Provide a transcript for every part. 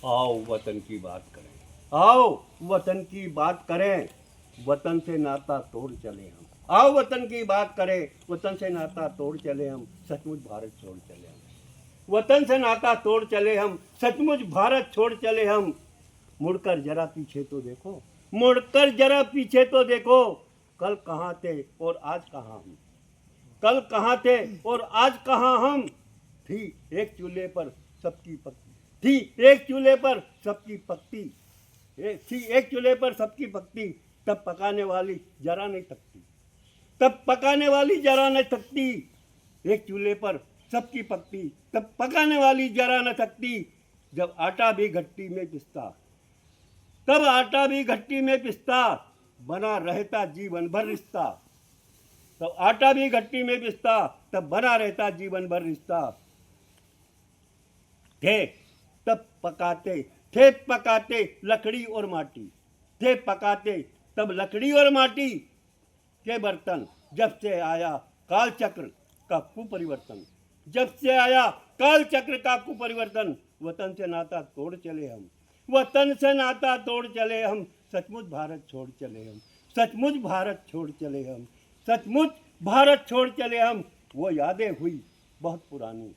आओ वतन की बात करें, आओ वतन की बात करें, वतन से नाता तोड़ चले हम। आओ वतन की बात करें, वतन से नाता तोड़ चले हम, सचमुच भारत छोड़ चले हम। वतन से नाता तोड़ चले हम, सचमुच भारत छोड़ चले हम। मुड़कर जरा पीछे तो देखो, मुड़कर जरा पीछे तो देखो, कल कहाँ थे और आज कहाँ हम। कल कहाँ थे और आज कहाँ हम। थी एक चूल्हे पर सबकी पकती, थी एक चूल्हे पर सबकी पकती, थी एक चूल्हे पर सबकी पकती, तब पकाने वाली जरा नहीं थकती, तब पकाने वाली जरा न थकती। एक चूल्हे पर सबकी पकती, तब पकाने वाली जरा न थकती। जब आटा भी घट्टी में पिसता, तब आटा भी घट्टी में पिसता, बना रहता जीवन भर रिश्ता। तब आटा भी घट्टी में पिसता, तब बना रहता जीवन भर रिश्ता। थे तब पकाते, थे पकाते लकड़ी और माटी, थे पकाते तब लकड़ी और माटी के बर्तन। जब से आया काल चक्र का कुपरिवर्तन, जब से आया काल चक्र का कुपरिवर्तन, वतन से नाता तोड़ चले हम, वतन से नाता तोड़ चले हम, सचमुच भारत छोड़ चले हम, सचमुच भारत छोड़ चले हम, सचमुच भारत छोड़ चले हम। वो यादें हुई बहुत पुरानी,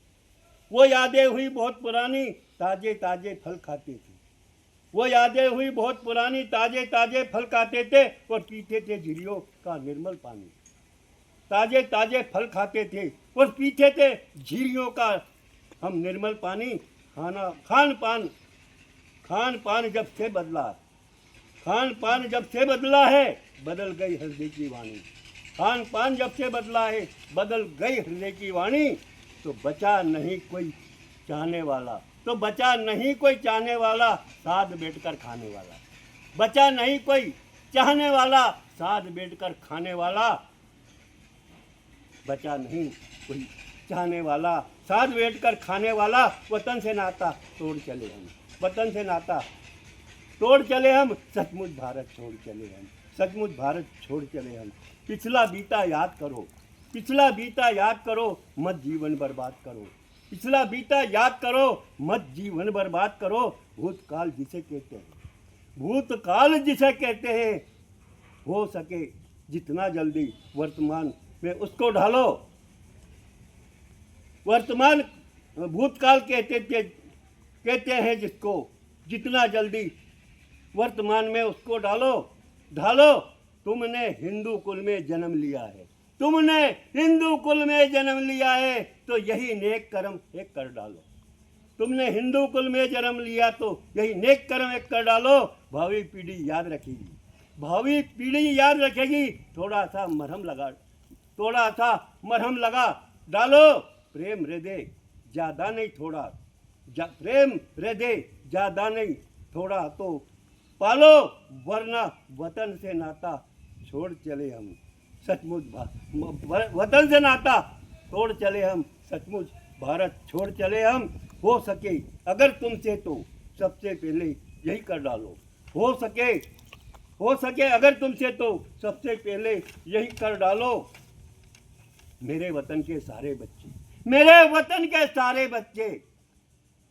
वो यादें हुई बहुत पुरानी, ताजे ताजे फल खाते थे। वो यादें हुई बहुत पुरानी, ताजे ताजे फल खाते थे और पीते थे झीलों का निर्मल पानी। ताजे ताजे फल खाते थे और पीते थे झीलों का हम निर्मल पानी। खान पान जब से बदला, खान पान जब से बदला है, बदल गई हृदय की वाणी। खान पान जब से बदला है, बदल गई हृदय की वाणी। तो बचा नहीं कोई चाहने वाला, तो बचा नहीं कोई चाहने वाला, साथ बैठकर खाने वाला। बचा नहीं कोई चाहने वाला, साथ बैठकर खाने वाला। बचा नहीं कोई चाहने वाला, साथ बैठकर खाने वाला। वतन से नाता तोड़ चले हम, वतन से नाता तोड़ चले हम, सचमुच भारत छोड़ चले हम, सचमुच भारत छोड़ चले हम। पिछला बीता याद करो, पिछला बीता याद करो, मत जीवन बर्बाद करो। पिछला बीता याद करो, मत जीवन बर्बाद करो। भूतकाल जिसे कहते हैं, भूतकाल जिसे कहते हैं, हो सके जितना जल्दी वर्तमान में उसको ढालो। वर्तमान भूतकाल कहते हैं जिसको, जितना जल्दी वर्तमान में उसको ढालो। ढालो, तुमने हिंदू कुल में जन्म लिया है, तुमने हिंदू कुल में जन्म लिया है, तो यही नेक कर्म एक कर डालो। तुमने हिंदू कुल में जन्म लिया तो यही नेक कर्म एक कर डालो। भावी पीढ़ी याद रखेगी, भावी पीढ़ी याद रखेगी। थोड़ा सा मरहम लगा, थोड़ा सा मरहम लगा डालो। प्रेम हृदय ज्यादा नहीं थोड़ा, प्रेम हृदय ज्यादा नहीं थोड़ा तो पालो, वरना वतन से नाता छोड़ चले हम, सचमुच वतन से नाता तोड़ चले हम, सचमुच भारत छोड़ चले हम। हो सके अगर तुमसे तो सबसे पहले यही कर डालो। हो सके अगर तुमसे तो सबसे पहले यही कर डालो। मेरे वतन के सारे बच्चे, मेरे वतन के सारे बच्चे,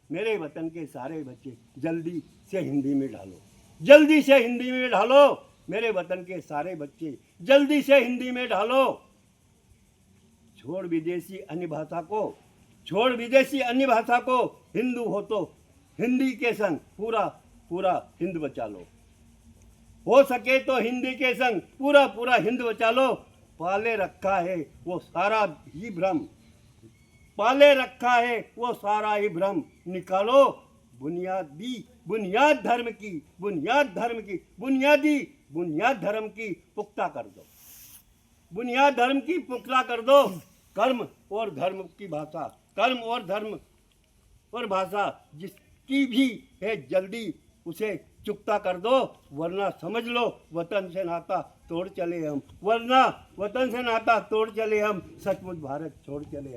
मेरे वतन के सारे बच्चे जल्दी से हिंदी में डालो, जल्दी से हिंदी में ढालो। मेरे वतन के सारे बच्चे जल्दी से हिंदी में ढालो। छोड़ विदेशी अन्य भाषा को, छोड़ विदेशी अन्य भाषा को, हिंदू हो तो हिंदी के संग पूरा पूरा हिंद बचा लो। हो सके तो हिंदी के संग पूरा पूरा हिंद बचा लो। पाले रखा है वो सारा ही भ्रम, पाले रखा है वो सारा ही भ्रम, निकालो बुनियाद धर्म की, बुनियाद धर्म की, बुनियाद धर्म की पुख्ता कर दो, बुनियाद धर्म की पुख्ता कर दो। कर्म और धर्म की भाषा, कर्म और धर्म और भाषा जिसकी भी है जल्दी उसे चुकता कर दो, वरना समझ लो वतन से नाता तोड़ चले हम, वरना वतन से नाता तोड़ चले हम, सचमुच भारत छोड़ चले हम।